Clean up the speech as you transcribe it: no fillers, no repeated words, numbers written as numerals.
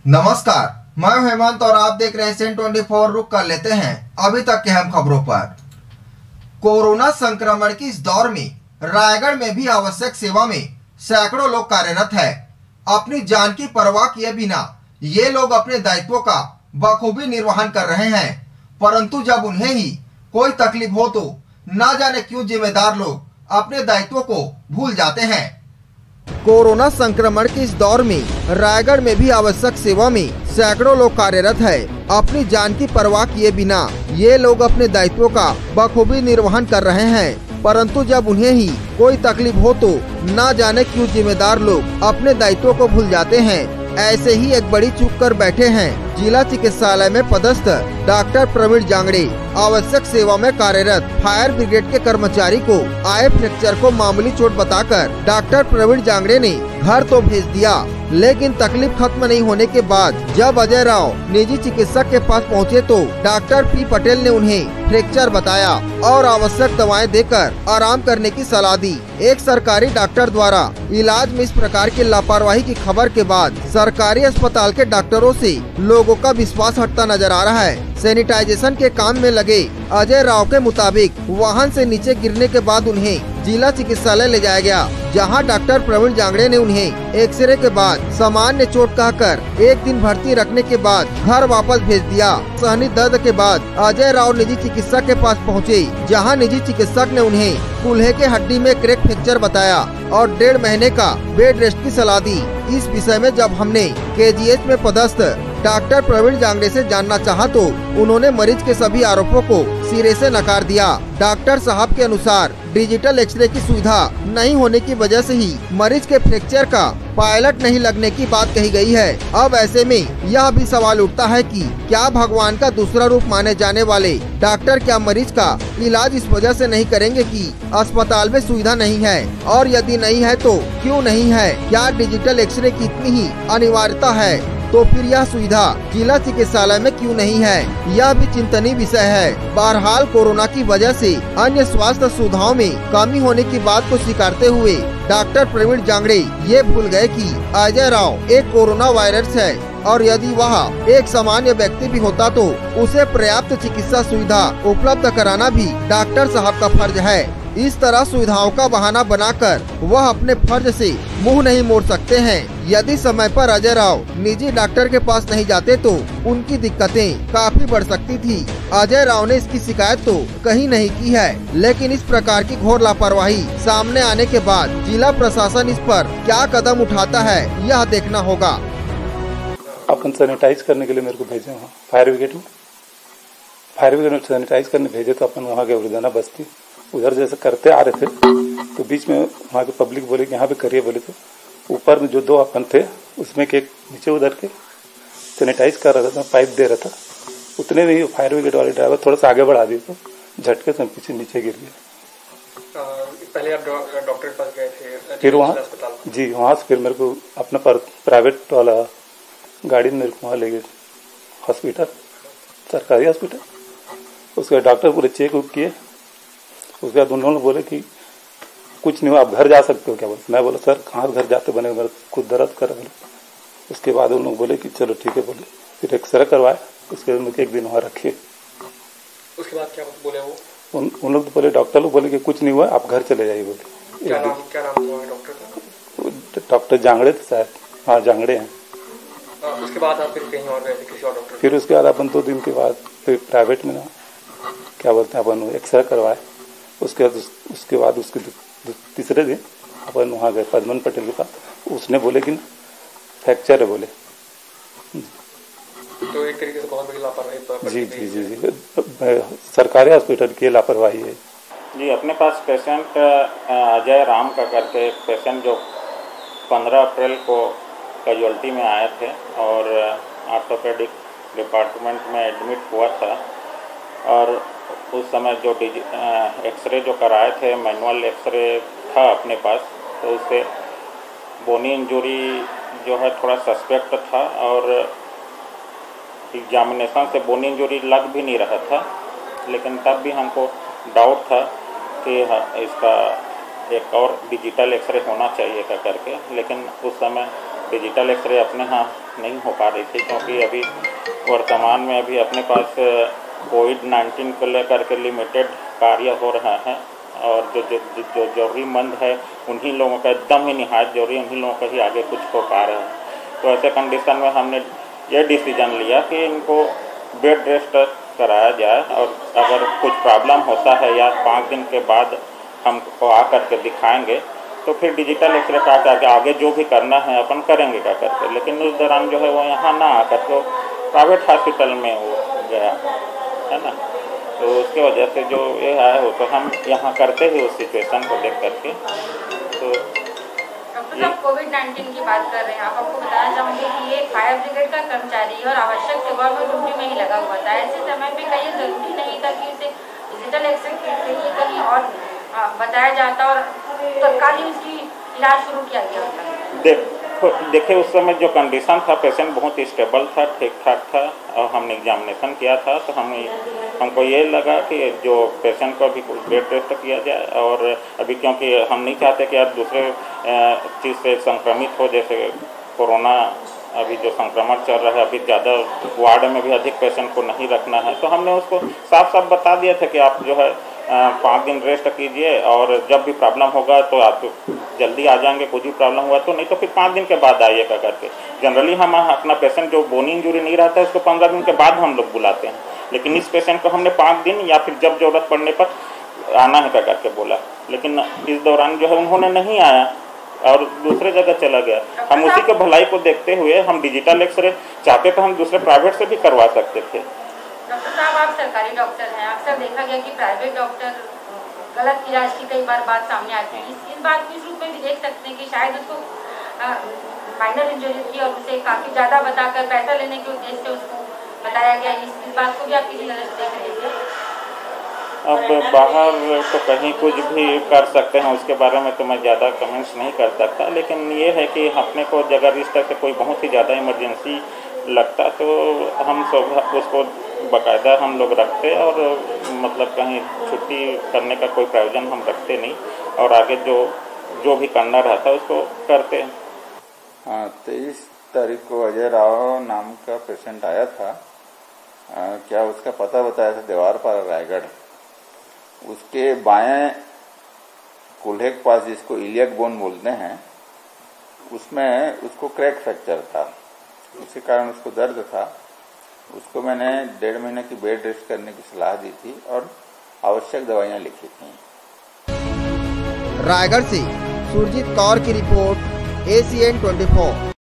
नमस्कार, मैं हेमंत और आप देख रहे हैं सेन 24। रुक कर लेते हैं अभी तक के अहम खबरों पर। कोरोना संक्रमण की इस दौर में रायगढ़ में भी आवश्यक सेवा में सैकड़ों लोग कार्यरत हैं। अपनी जान की परवाह किए बिना ये लोग अपने दायित्वों का बखूबी निर्वहन कर रहे हैं, परंतु जब उन्हें ही कोई तकलीफ हो तो न जाने क्यों जिम्मेदार लोग अपने दायित्वों को भूल जाते हैं। कोरोना संक्रमण के इस दौर में रायगढ़ में भी आवश्यक सेवा में सैकड़ों लोग कार्यरत हैं। अपनी जान की परवाह किए बिना ये लोग अपने दायित्वों का बखूबी निर्वहन कर रहे हैं, परंतु जब उन्हें ही कोई तकलीफ हो तो न जाने क्यों जिम्मेदार लोग अपने दायित्वों को भूल जाते हैं। ऐसे ही एक बड़ी चूक कर बैठे हैं जिला चिकित्सालय में पदस्थ डॉक्टर प्रवीण जांगड़े। आवश्यक सेवा में कार्यरत फायर ब्रिगेड के कर्मचारी को आए फ्रैक्चर को मामूली चोट बताकर डॉक्टर प्रवीण जांगड़े ने घर तो भेज दिया, लेकिन तकलीफ खत्म नहीं होने के बाद जब अजय राव निजी चिकित्सक के पास पहुंचे तो डॉक्टर पी पटेल ने उन्हें फ्रैक्चर बताया और आवश्यक दवाएं देकर आराम करने की सलाह दी। एक सरकारी डॉक्टर द्वारा इलाज में इस प्रकार की लापरवाही की खबर के बाद सरकारी अस्पताल के डॉक्टरों से लोगों का विश्वास हटता नजर आ रहा है। सैनिटाइजेशन के काम में लगे अजय राव के मुताबिक वाहन से नीचे गिरने के बाद उन्हें जिला चिकित्सालय ले जाया गया, जहां डॉक्टर प्रवीण जांगड़े ने उन्हें एक्सरे के बाद सामान्य चोट कहकर एक दिन भर्ती रखने के बाद घर वापस भेज दिया। सहनी दर्द के बाद अजय राव निजी चिकित्सक के पास पहुंचे, जहां निजी चिकित्सक ने उन्हें कूल्हे के हड्डी में क्रैक फ्रैक्चर बताया और 1.5 महीने का बेड रेस्ट की सलाह दी। इस विषय में जब हमने KGH में पदस्थ डॉक्टर प्रवीण जांगड़े से जानना चाहा तो उन्होंने मरीज के सभी आरोपों को सिरे से नकार दिया। डॉक्टर साहब के अनुसार डिजिटल एक्सरे की सुविधा नहीं होने की वजह से ही मरीज के फ्रैक्चर का पायलट नहीं लगने की बात कही गई है। अब ऐसे में यह भी सवाल उठता है कि क्या भगवान का दूसरा रूप माने जाने वाले डॉक्टर क्या मरीज का इलाज इस वजह से नहीं करेंगे कि अस्पताल में सुविधा नहीं है, और यदि नहीं है तो क्यों नहीं है? क्या डिजिटल एक्सरे की इतनी ही अनिवार्यता है तो फिर यह सुविधा जिला चिकित्सालय में क्यों नहीं है? यह भी चिंतनीय विषय है। बहरहाल कोरोना की वजह से अन्य स्वास्थ्य सुविधाओं में कमी होने की बात को स्वीकारते हुए डॉक्टर प्रवीण जांगड़े ये भूल गए कि अजय राव एक कोरोना वायरस है और यदि वह एक सामान्य व्यक्ति भी होता तो उसे पर्याप्त चिकित्सा सुविधा उपलब्ध कराना भी डॉक्टर साहब का फर्ज है। इस तरह सुविधाओं का बहाना बनाकर वह अपने फर्ज से मुंह नहीं मोड़ सकते हैं। यदि समय पर अजय राव निजी डॉक्टर के पास नहीं जाते तो उनकी दिक्कतें काफी बढ़ सकती थी। अजय राव ने इसकी शिकायत तो कहीं नहीं की है, लेकिन इस प्रकार की घोर लापरवाही सामने आने के बाद जिला प्रशासन इस पर क्या कदम उठाता है यह देखना होगा। अपन सैनिटाइज करने के लिए मेरे को भेजे वहाँ फायर ब्रिगेड में सैनिटाइज करने भेजे तो अपन वहाँ गए उर्दाना बस्ती, उधर जैसे करते आ रहे थे तो बीच में वहाँ के पब्लिक बोले कि यहाँ पे करिए, बोले तो ऊपर में जो 2 अपन थे उसमें के एक नीचे उधर के सैनिटाइज कर रहा था, पाइप दे रहा था, उतने में ही फायर ब्रिगेड वाले ड्राइवर थोड़ा सा आगे बढ़ा दिए तो झटके से पीछे नीचे गिर गया। पहले आप डॉक्टर के पास गए थे? फिर वहाँ जी वहाँ से फिर मेरे को अपना प्राइवेट वाला गाड़ी में मेरे को वहाँ ले गए हॉस्पिटल, सरकारी हॉस्पिटल। उसके डॉक्टर पूरे चेक उक किए, उसके बाद उन्होंने बोले कि कुछ नहीं हुआ, आप घर जा सकते हो। क्या बोले? मैं बोला सर कहाँ घर जाते बने, मेरा खुद दर्द कर रहा है। उसके बाद उन लोग बोले कि चलो ठीक है, बोले फिर एक्सरे करवाए, उसके बाद 1 दिन वहाँ रखे। उसके बाद क्या बोले वो? उन लोग बोले, डॉक्टर लोग बोले कि कुछ नहीं हुआ, आप घर चले जाइए बोले। क्या नाम हुआ डॉक्टर का? डॉक्टर जांगड़े थे शायद, हाँ जांगड़े हैं। उसके बाद आप फिर कहीं और गए थे किसी और डॉक्टर? फिर उसके बाद अपन 2 दिन के बाद फिर प्राइवेट में ना क्या बोलते हैं अपन एक्सरे करवाए। उसके बाद उसके तीसरे दिन अपन वहाँ गए पद्मन पटेल के पास, उसने बोले कि फ्रैक्चर है बोले। तो एक तरीके से बहुत बड़ी लापरवाही। जी सरकारी हॉस्पिटल की लापरवाही है जी। अपने पास पेशेंट अजय राम का करके पेशेंट जो 15 अप्रैल को कैजुअल्टी में आए थे और ऑर्थोपेडिक डिपार्टमेंट में एडमिट हुआ था, और उस समय जो एक्सरे जो कराए थे मैनुअल एक्सरे था अपने पास, तो उससे बोनी इंजरी जो है थोड़ा सस्पेक्ट था और एग्जामिनेशन से बोनी इंजरी लग भी नहीं रहा था, लेकिन तब भी हमको डाउट था कि इसका एक और डिजिटल एक्सरे होना चाहिए करके। लेकिन उस समय डिजिटल एक्सरे अपने यहाँ नहीं हो पा रही थी, क्योंकि अभी वर्तमान में अभी अपने पास कोविड-19 को लेकर के लिमिटेड कार्य हो रहा है और जो ज़रूरीमंद है उन्हीं लोगों का, एकदम ही निहायत जरूरी उन्हीं लोगों का ही आगे कुछ हो पा रहा है। तो ऐसे कंडीशन में हमने ये डिसीजन लिया कि इनको बेड रेस्ट कराया जाए और अगर कुछ प्रॉब्लम होता है या 5 दिन के बाद हमको आकर के दिखाएंगे तो फिर डिजिटल एक्सरे का आगे जो भी करना है अपन करेंगे क्या करके। लेकिन उस दौरान जो है वो यहाँ ना आकर के प्राइवेट हॉस्पिटल में वो गया है ना, तो उसके वजह से जो ये है वो तो हम यहाँ करते ही उस सिचुएशन को देख करके। तो डॉक्टर साहब कोविड-19 की बात कर रहे हैं, आप आपको बताना चाहूँगी कि ये फायर ब्रिगेड का कर्मचारी और आवश्यक सेवा में ड्यूटी में ही लगा हुआ था। ऐसे समय पे कहीं जरूरी नहीं था कि इसे डिजिटल एक्सरे के लिए कहीं और बताया जाता और तत्काल ही उसकी इलाज शुरू किया गया होता। देखिए उस समय जो कंडीशन था, पेशेंट बहुत स्टेबल था, ठीक ठाक था और हमने एग्जामिनेशन किया था तो हमको ये लगा कि जो पेशेंट को अभी बेड रेस्ट किया जाए। और अभी क्योंकि हम नहीं चाहते कि आप दूसरे चीज़ से संक्रमित हो, जैसे कोरोना अभी जो संक्रमण चल रहा है, अभी ज़्यादा वार्ड में भी अधिक पेशेंट को नहीं रखना है, तो हमने उसको साफ साफ बता दिया था कि आप जो है 5 दिन रेस्ट कीजिए और जब भी प्रॉब्लम होगा तो आप जल्दी आ जाएंगे, कुछ भी प्रॉब्लम हुआ तो, नहीं तो फिर 5 दिन के बाद आइएगा करके। जनरली हम अपना पेशेंट जो बोनी इंजरी नहीं रहता है उसको 15 दिन के बाद हम लोग बुलाते हैं, लेकिन इस पेशेंट को हमने 5 दिन या फिर जब जरूरत पड़ने पर आना है करके बोला। लेकिन इस दौरान जो है उन्होंने नहीं आया और दूसरे जगह चला गया। हम उसी के भलाई को देखते हुए हम डिजिटल एक्सरे चाहते तो हम दूसरे प्राइवेट से भी करवा सकते थे। डॉक्टर साहब आप सरकारी डॉक्टर हैं, अक्सर देखा गया कि प्राइवेट डॉक्टर गलत इलाज की कई बार बात सामने आती है। इस बात को इस रूप में भी देख सकते हैं कि शायद उसको माइनर इंजरी थी और उसे काफ़ी ज़्यादा बताकर पैसा लेने के उद्देश्य से उसको बताया गया। इस बात को भी आप किसी नज़र से देख रहे हैं? अब बाहर तो कहीं कुछ भी कर सकते हैं, उसके बारे में तो मैं ज़्यादा कमेंट्स नहीं कर सकता, लेकिन ये है कि अपने को अगर इस तरह से कोई बहुत ही ज़्यादा इमरजेंसी लगता तो हम सब उसको बाकायदा हम लोग रखते और मतलब कहीं छुट्टी करने का कोई प्रावधान हम रखते नहीं और आगे जो भी करना रहता उसको करते हैं। हाँ, 23 तारीख को अजय राव नाम का पेशेंट आया था। क्या उसका पता बताया था देवारपाड़ा रायगढ़। उसके बाएं कूल्हे के पास, जिसको इलियक बोन बोलते हैं, उसमें उसको क्रैक फ्रैक्चर था, उसी कारण उसको दर्द था। उसको मैंने 1.5 महीने की बेड रेस्ट करने की सलाह दी थी और आवश्यक दवाइयां लिखी थी। रायगढ़ से सुरजीत कौर की रिपोर्ट, ACN 24।